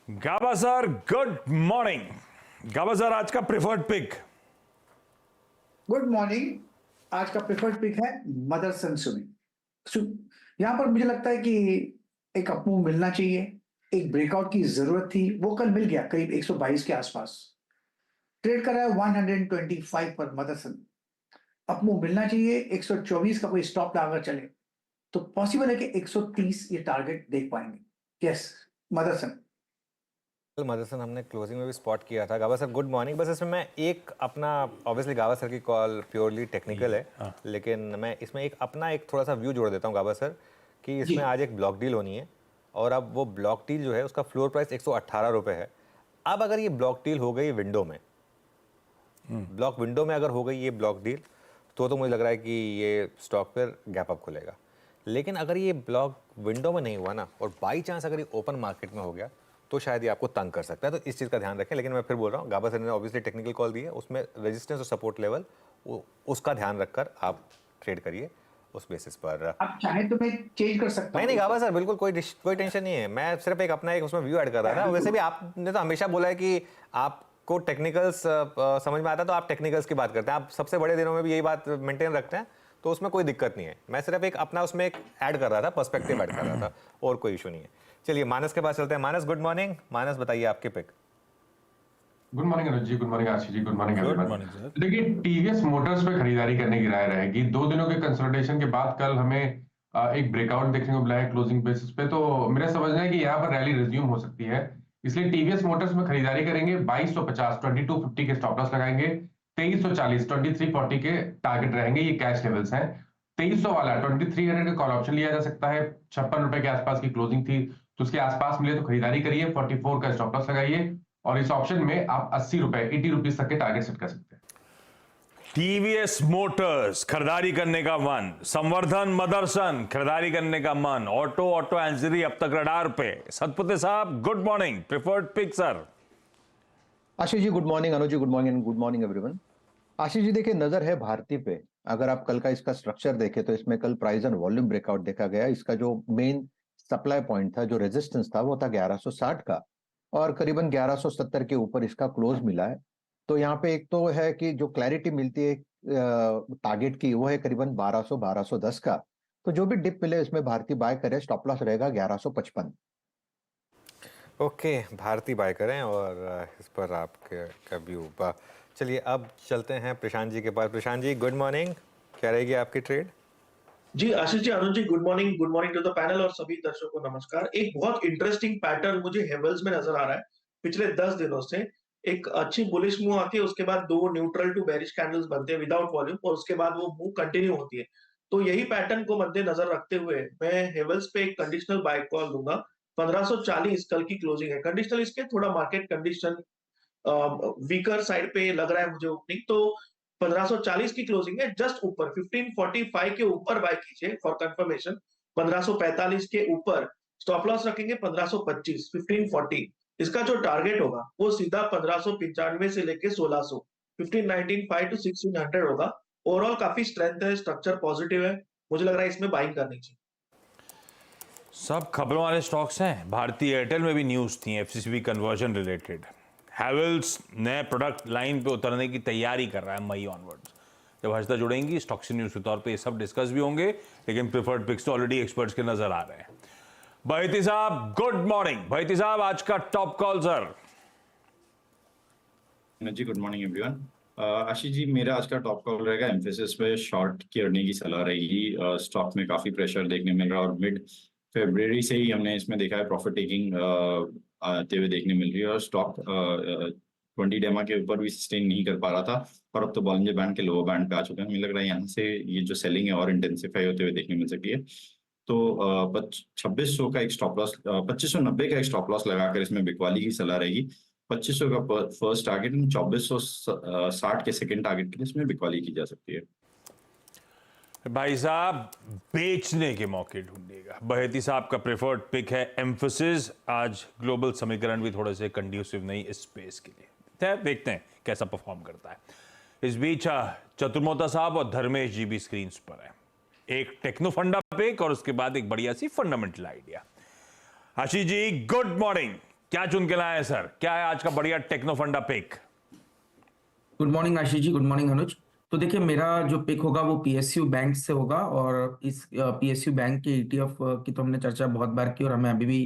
गाबा sir, good morning. गाबा sir, आज का preferred pick. Good morning. आज का प्रेफर्ड पिक है मदरसन सुमी। यहां पर मुझे लगता है कि एक अपमूव मिलना चाहिए। एक ब्रेकआउट की जरूरत थी, वो कल मिल गया करीब 122 के आसपास। ट्रेड कर रहा है 125 पर मदरसन। अपमूव मिलना चाहिए। 124 का कोई स्टॉप लगाकर चले तो पॉसिबल है कि 130 ये टारगेट देख पाएंगे। यस, मदरसन। मदरसन हमने क्लोजिंग में भी स्पॉट किया था। गावा सर गुड मॉर्निंग। बस इसमें मैं एक अपना, ऑब्वियसली गावा सर की कॉल प्योरली टेक्निकल है, लेकिन मैं इसमें एक थोड़ा सा व्यू जोड़ देता हूँ गावा सर कि इसमें आज एक ब्लॉक डील होनी है और अब वो ब्लॉक डील जो है उसका फ्लोर प्राइस 118 रुपये है। अब अगर ये ब्लॉक डील हो गई विंडो में, ब्लॉक विंडो में अगर हो गई ये ब्लॉक डील तो मुझे लग रहा है कि ये स्टॉक पर गैप अप खुलेगा। लेकिन अगर ये ब्लॉक विंडो में नहीं हुआ ना और बाई चांस अगर ये ओपन मार्केट में हो गया तो शायद ये आपको तंग कर सकता है, तो इस चीज़ का ध्यान रखें। लेकिन मैं फिर बोल रहा हूँ, गाबा सर ने ऑब्वियसली टेक्निकल कॉल दी है, उसमें रेजिस्टेंस और सपोर्ट लेवल उसका ध्यान रखकर आप ट्रेड करिए उस बेसिस पर। आप चाहें तो मैं चेंज कर सकता हूं। नहीं गाबा सर, बिल्कुल कोई टेंशन नहीं है। मैं सिर्फ एक उसमें व्यू ऐड कर रहा था। वैसे भी आपने तो हमेशा बोला है कि आपको टेक्निकल्स समझ में आता है तो आप टेक्निकल्स की बात करते हैं। आप सबसे बड़े दिनों में भी यही बात मेंटेन रखते हैं, तो उसमें कोई दिक्कत नहीं है। मैं सिर्फ उसमें एक ऐड कर रहा था, पर्सपेक्टिव ऐड कर रहा था, और कोई इशू नहीं है। चलिए मानस के पास चलते हैं। मानस गुड मॉर्निंग। मानस बताइए आपके pick. Good morning Anuj ji, good morning Ashish ji, good morning good everyone. Morning sir. देखिए, टीवीएस मोटर्स पे खरीदारी करने की राय रहेगी। 2 दिनों के कंसोलिडेशन के बाद कल हमें एक ब्रेकआउट देखने को मिला है क्लोजिंग बेसिस पे, तो मेरा समझना है कि यहाँ पर रैली रिज्यूम हो सकती है। इसलिए टीवीएस मोटर्स में खरीदारी करेंगे। 2250 2250 के स्टॉप लॉस लगाएंगे। 2340 2340 के टारगेट रहेंगे। ये कैश लेवल्स हैं। 2300 वाला 2300 का कॉल ऑप्शन लिया जा सकता है। 56 रुपए के आसपास की क्लोजिंग थी, तो उसके आसपास मिले तो खरीदारी करिए। 44 का स्टॉप लॉस लगाइए और इस ऑप्शन में आप 80 रुपए 80 रुपीज तक के टारगेट सेट कर सकते हैं। टीवीएस मोटर्स खरीदारी करने का मन, संवर्धन मदरसन खरीदारी करने का मन, ऑटो एंजरी अब तक रडार पे। सतपुते साहब good morning, preferred pick sir. Ashish ji good morning, Anuj ji good morning, good morning everyone. Ashish ji देखिए, नजर है भारती पे। अगर आप कल का इसका स्ट्रक्चर देखें तो इसमें कल प्राइस एंड वॉल्यूम ब्रेकआउट देखा गया। इसका जो मेन सप्लाई पॉइंट था, जो रेजिस्टेंस था, वो था 1160 का और करीबन 1170 के ऊपर इसका क्लोज मिला है। तो यहाँ पे एक तो है कि जो क्लैरिटी मिलती है टारगेट की, वो है करीबन 1200 1210 का। तो जो भी डिप मिले इसमें भारती बाय करे, स्टॉप लॉस रहेगा 1155। ओके, भारती बाय करें और इस पर आपके का व्यू। चलिए अब चलते हैं प्रशांत जी के पास। प्रशांत जी गुड मॉर्निंग, क्या रहेगी आपकी ट्रेड? जी Ashish ji, Anuj ji good morning to the panel और सभी दर्शकों को नमस्कार। एक बहुत इंटरेस्टिंग पैटर्न मुझे हेवल्स में नजर आ रहा है पिछले 10 दिनों से। एक अच्छी बुलिश मूव आती है, उसके बाद 2 न्यूट्रल टू बेरिश कैंडल्स बनते हैं विदाउट वॉल्यूम और उसके बाद वो मूव कंटिन्यू होती है। तो यही पैटर्न को मद्देनजर रखते हुए मैं हेवल्स पे एक कंडीशनल बाय कॉल दूंगा। 1540 कल की क्लोजिंग है। कंडीशनल इसके थोड़ा मार्केट कंडीशन वीकर साइड पे लग रहा है मुझे ओपनिंग, तो 1540 की क्लोजिंग है। जस्ट ऊपर 1545 के ऊपर बाय कीजिए फॉर कंफर्मेशन। 1545 के ऊपर स्टॉप लॉस रखेंगे 1525 1540। इसका जो टारगेट होगा वो सीधा 1595 से लेके 1600 1595 टू 1600 होगा। ओवरऑल काफी स्ट्रेंथ है, स्ट्रक्चर पॉजिटिव है, मुझे लग रहा है इसमें बाइंग करनी चाहिए। सब खबरों वाले स्टॉक्स हैं। भारतीय एयरटेल में भी न्यूज थी एफसीसीबी कन्वर्जन रिलेटेड। हैवेल्स नए प्रोडक्ट लाइन पे उतरने की तैयारी कर रहा है मई ऑनवर्ड्स। जब हर्षदा जुड़ेंगी स्टॉक्स न्यूज के तौर पे ये सब डिस्कस भी होंगे, लेकिन प्रिफर्ड पिक्स तो ऑलरेडी एक्सपर्ट्स के नजर आ रहे हैं। बहती साहब गुड मॉर्निंग। बहती साहब आज का टॉप कॉल सर। जी गुड मॉर्निंग एवरीवन। आशीष जी, मेरा आज का टॉप कॉल रहेगा एम्फेसिस पे। शॉर्ट करने की सलाह रहेगी। स्टॉक में काफी प्रेशर देखने मिल रहा है और मिड फरवरी से ही हमने इसमें देखा है प्रॉफिट टेकिंग आते हुए देखने मिल रही है और स्टॉक 20 डेमा के ऊपर भी सस्टेन नहीं कर पा रहा था और अब तो बॉलिंजर बैंड के लोअर बैंड पे आ चुका है। मुझे लग रहा है यहाँ से ये जो सेलिंग है और इंटेंसिफाई होते हुए देखने मिल सकती है। तो 2600 का एक स्टॉप लॉस, 2590 का एक स्टॉप लॉस लगाकर इसमें बिकवाली की सलाह रहेगी। 2500 का फर्स्ट टारगेट, 2460 के सेकंड टारगेट के लिए इसमें बिकवाली की जा सकती है। भाई साहब बेचने के मौके ढूंढेगा। बहेती साहब का प्रेफर्ड पिक है एम्फेसिस। आज ग्लोबल समीकरण भी थोड़े से कंड्यूसिव नहीं इस स्पेस के लिए। देखते हैं कैसा परफॉर्म करता है। इस बीच चतुर्मोता साहब और धर्मेश जी भी स्क्रीन पर है। एक टेक्नो फंडा पिक और उसके बाद एक बढ़िया सी फंडामेंटल आइडिया। आशीष जी गुड मॉर्निंग, क्या चुन के लाए हैं सर? क्या है आज का बढ़िया टेक्नो फंडा pick? Good morning Ashish ji, good morning अनुज। तो देखिए, मेरा जो पिक होगा वो पीएसयू बैंक से होगा, और इस पीएसयू बैंक के ईटीएफ की तो हमने चर्चा बहुत बार की और हमें अभी भी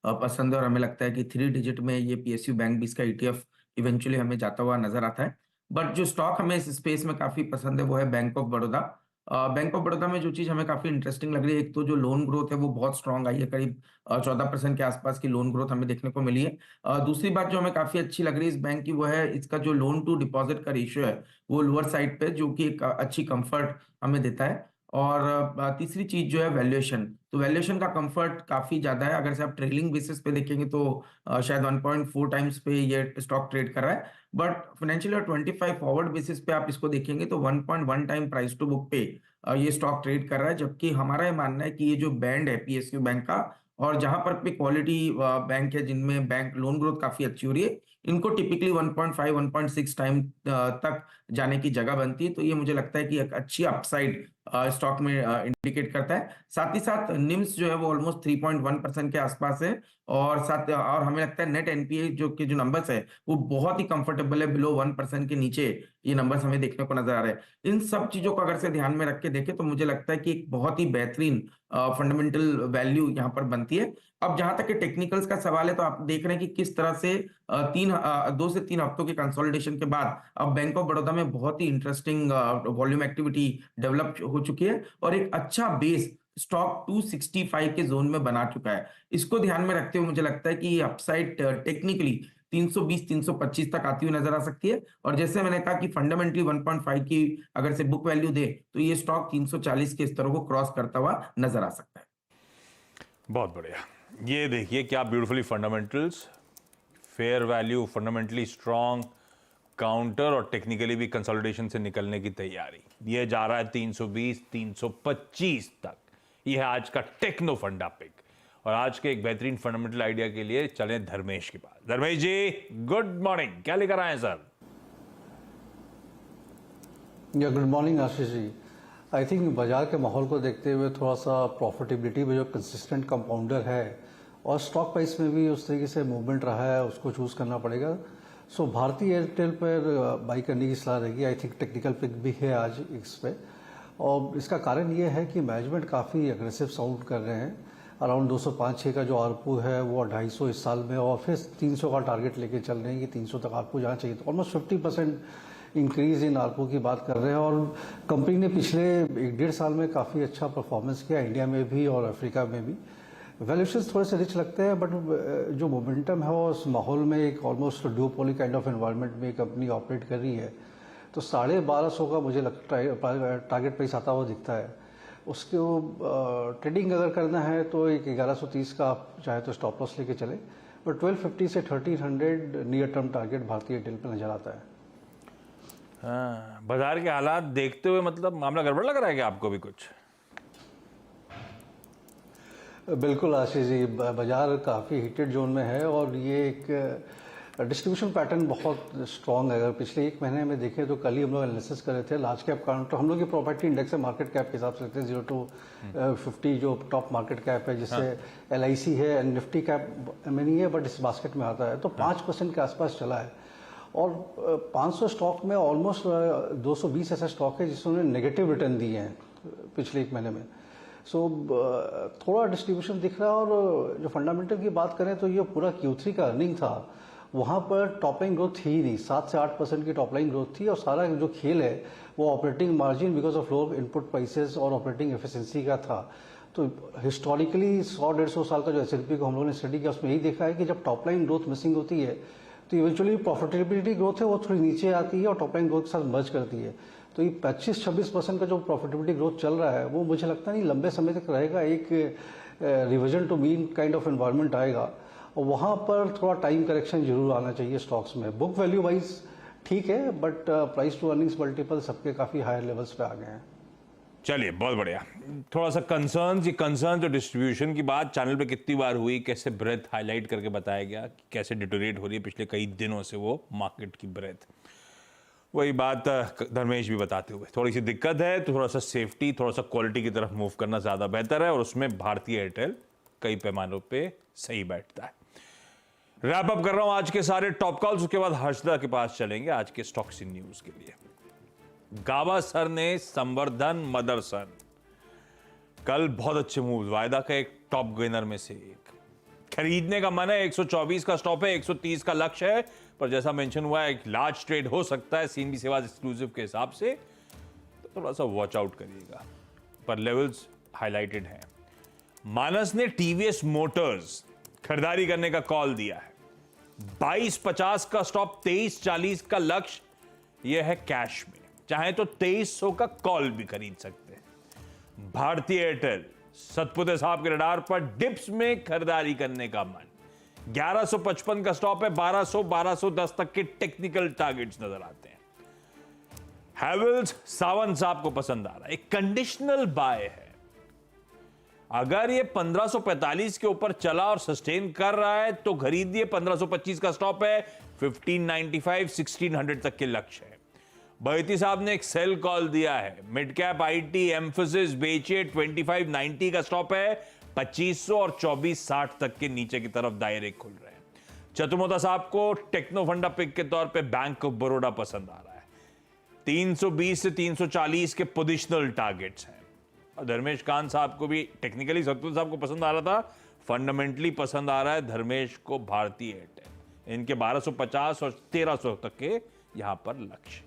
पसंद है, और हमें लगता है कि 3 डिजिट में ये पीएसयू बैंक भी इसका ईटीएफ इवेंचुअली हमें जाता हुआ नजर आता है। बट जो स्टॉक हमें इस स्पेस में काफी पसंद है वो है bank of Baroda. Bank of Baroda में जो चीज हमें काफी इंटरेस्टिंग लग रही है, एक तो जो लोन ग्रोथ है वो बहुत स्ट्रांग आई है, करीब 14% के आसपास की लोन ग्रोथ हमें देखने को मिली है। दूसरी बात जो हमें काफी अच्छी लग रही है इस बैंक की वो है इसका जो लोन टू डिपॉजिट का रेशियो है वो लोअर साइड पे, जो कि एक अच्छी कंफर्ट हमें देता है। और तीसरी चीज जो है वैल्यूएशन, तो वैल्यूएशन का कंफर्ट काफी ज्यादा है। अगर से आप ट्रेलिंग बेसिस पे देखेंगे तो शायद 1.4 टाइम्स पे ये स्टॉक ट्रेड कर रहा है, but financial year 25 forward basis पे आप इसको देखेंगे तो 1.1 टाइम प्राइस टू बुक पे ये स्टॉक ट्रेड कर रहा है। जबकि हमारा ये मानना है कि ये जो बैंड है पीएसयू बैंक का, और जहां पर भी क्वालिटी बैंक है जिनमें बैंक लोन ग्रोथ काफी अच्छी हो रही है, इनको टिपिकली 1.5 1.6 टाइम तक जाने की जगह बनती है। तो ये मुझे लगता है कि एक अच्छी अपसाइड स्टॉक में इंडिकेट करता है। साथ ही साथ निम्स जो है वो ऑलमोस्ट 3.1% के आसपास है, और हमें लगता है नेट एनपीए जो नंबर्स है वो बहुत ही कंफर्टेबल है, बिलो 1% के नीचे ये नंबर्स हमें देखने को नजर आ रहे हैं। इन सब चीजों को अगर से ध्यान में रख के देखें तो मुझे लगता है कि एक बहुत ही बेहतरीन फंडामेंटल वैल्यू यहाँ पर बनती है। अब जहां तक कि टेक्निकल्स का सवाल है, तो आप देख रहे हैं कि किस तरह से 2 से 3 हफ्तों के कंसोलिडेशन के बाद अब बैंक ऑफ बड़ौदा में बहुत ही इंटरेस्टिंग वॉल्यूम एक्टिविटी डेवलप हो चुकी है, और एक अच्छा बेस स्टॉक 265 के जोन में बना चुका है। इसको ध्यान में रखते हुए मुझे लगता है कि ये अपसाइड टेक्निकली 320 325 तक आती हुई नजर आ सकती है, और जैसे मैंने कहा कि फंडामेंटली 1.5 की अगर से बुक वैल्यू दे तो ये स्टॉक 340 के स्तरों को क्रॉस करता हुआ नजर आ सकता है। बहुत बढ़िया। ये देखिए क्या beautifully fundamentals, fair value fundamentally strong, counter और टेक्निकली भी कंसोलिडेशन से निकलने की तैयारी। ये जा रहा है 320 325 तक। ये है आज का टेक्नो फंडा पिक। और आज के एक बेहतरीन फंडामेंटल आइडिया के लिए चलें धर्मेश के पास। धर्मेश जी, गुड मॉर्निंग, क्या लेकर आए हैं sir? Good morning Ashish ji. I think बाजार के माहौल को देखते हुए थोड़ा सा प्रॉफिटेबिलिटी में जो कंसिस्टेंट कंपाउंडर है और स्टॉक प्राइस में भी उस तरीके से मूवमेंट रहा है, उसको चूज करना पड़ेगा। सो भारतीय एयरटेल पर बाई करने की सलाह रहेगी। आई थिंक टेक्निकल पिक भी है आज इस पे, और इसका कारण ये है कि मैनेजमेंट काफ़ी एग्रेसिव साउंड कर रहे हैं। अराउंड 205-6 का जो आरपू है वो 250 इस साल में, और फिर 300 का टारगेट लेके चल रहे हैं कि 300 तक आरपू जाना चाहिए। तो ऑलमोस्ट 50% इंक्रीज इन आरपू की बात कर रहे हैं, और कंपनी ने पिछले 1-1.5 साल में काफ़ी अच्छा परफॉर्मेंस किया, इंडिया में भी और अफ्रीका में भी। वैल्यूएशन थोड़े से रिच लगते हैं, बट जो मोमेंटम है उस माहौल में एक ऑलमोस्ट ड्यूपोली काइंड ऑफ एनवायरनमेंट में कंपनी ऑपरेट कर रही है। तो 1250 का मुझे लगता है टारगेट प्राइस आता हुआ दिखता है। उसको ट्रेडिंग अगर करना है तो एक 1130 का आप चाहे तो स्टॉप लॉस लेके चले, पर 1250 से 1300 नियर टर्म टारगेट भारतीय एयरटेल पर नजर आता है। हाँ, बाजार के हालात देखते हुए मतलब मामला गड़बड़ लग रहा है क्या आपको भी कुछ? बिल्कुल आशीष जी, बाजार काफ़ी हीटेड जोन में है, और ये एक डिस्ट्रीब्यूशन पैटर्न बहुत स्ट्रॉन्ग है। अगर पिछले 1 महीने में देखें तो कल ही हम लोग एनालिसिस कर रहे थे लार्ज कैप काउंटर, हम लोग की प्रॉपर्टी इंडेक्स है मार्केट कैप के हिसाब से लेते हैं 0 to 50 जो टॉप मार्केट कैप है, जिससे LIC है, निफ्टी कैप में नहीं है बट इस बास्केट में आता है, तो 5% के आसपास चला है। और 500 स्टॉक में ऑलमोस्ट 220 ऐसे स्टॉक है जिसने नेगेटिव रिटर्न दिए हैं पिछले 1 महीने में। सो थोड़ा डिस्ट्रीब्यूशन दिख रहा है। और जो फंडामेंटल की बात करें तो ये पूरा Q3 का अर्निंग था, वहाँ पर टॉप लाइन ग्रोथ थी ही नहीं, 7 से 8% की टॉप लाइन ग्रोथ थी, और सारा जो खेल है वो operating margin because of low input prices और ऑपरेटिंग एफिशिएंसी का था। तो हिस्टोरिकली 100-150 साल का जो S&P को हम लोगों ने स्टडी किया उसमें यही देखा है कि जब टॉप लाइन ग्रोथ मिसिंग होती है तो इवेंचुअली प्रॉफिटेबिलिटी ग्रोथ है वो थोड़ी नीचे आती है और टॉप लाइन ग्रोथ के साथ मर्ज करती है। तो ये 25-26% का जो प्रॉफिटेबिलिटी ग्रोथ चल रहा है वो मुझे लगता नहीं लंबे समय तक रहेगा। एक revision to mean kind of environment आएगा, और वहाँ पर थोड़ा टाइम करेक्शन जरूर आना चाहिए स्टॉक्स में। बुक वैल्यू वाइज ठीक है, but price to earnings multiple सबके काफ़ी हायर लेवल्स पे आ गए हैं। चलिए, बहुत बढ़िया। थोड़ा सा कंसर्न जो डिस्ट्रीब्यूशन की बात चैनल पे कितनी बार हुई, कैसे ब्रेथ हाईलाइट करके बताया गया कि कैसे डिटोरेट हो रही है पिछले कई दिनों से वो मार्केट की ब्रेथ। वही बात धर्मेश भी बताते हुए, थोड़ी सी दिक्कत है तो थोड़ा सा सेफ्टी, थोड़ा सा क्वालिटी की तरफ मूव करना ज़्यादा बेहतर है, और उसमें भारतीय एयरटेल कई पैमानों पे सही बैठता है। रैप अप कर रहा हूं आज के सारे टॉप कॉल्स, उसके बाद हर्षदा के पास चलेंगे आज के स्टॉक्स इन न्यूज के लिए। गावस्कर ने संवर्धन, मदरसन, कल बहुत अच्छे मूव, वायदा का एक टॉप गेनर में से एक। खरीदने का मन है, 124 का स्टॉप है, 130 का लक्ष्य है, पर जैसा मेंशन हुआ है एक लार्ज ट्रेड हो सकता है सीएनबी सेवाज एक्सक्लूसिव के हिसाब से, तो थोड़ा सा वॉच आउट करिएगा, पर लेवल्स हाईलाइटेड हैं। मानस ने टीवीएस मोटर्स खरीदारी करने का कॉल दिया है, 22.50 का स्टॉप, 23.40 का लक्ष्य, यह है कैश में, चाहे तो 2300 का कॉल भी खरीद सकते हैं। भारतीय एयरटेल, सतपुते साहब के रडार पर डिप्स में खरीदारी करने का मन, 1155 का स्टॉप है, 1210 तक के टेक्निकल टारगेट्स नजर आते हैं। हैवेल्स सावंत साहब को पसंद आ रहा है, एक कंडीशनल बाय है, अगर ये 1545 के ऊपर चला और सस्टेन कर रहा है तो खरीदिए, 1525 का स्टॉप है, 1595 1600 तक के लक्ष्य है। बहती साहब ने एक सेल कॉल दिया है, मिड कैप आईटी एम्फोसिस बेचिए, 2590 का स्टॉप है, 2500 और 2460 तक के नीचे की तरफ दायरे खुल रहे हैं। चतुर्मोता साहब को टेक्नो फंडा पिक के तौर पे बैंक ऑफ बड़ौदा पसंद आ रहा है, 320 से 340 के पोजिशनल टारगेट्स हैं। और धर्मेश कान साहब को भी टेक्निकली सतपुते साहब को पसंद आ रहा था, फंडामेंटली पसंद आ रहा है धर्मेश को भारतीय एयरटेल, इनके 1250 और 1300 तक के यहां पर लक्ष्य।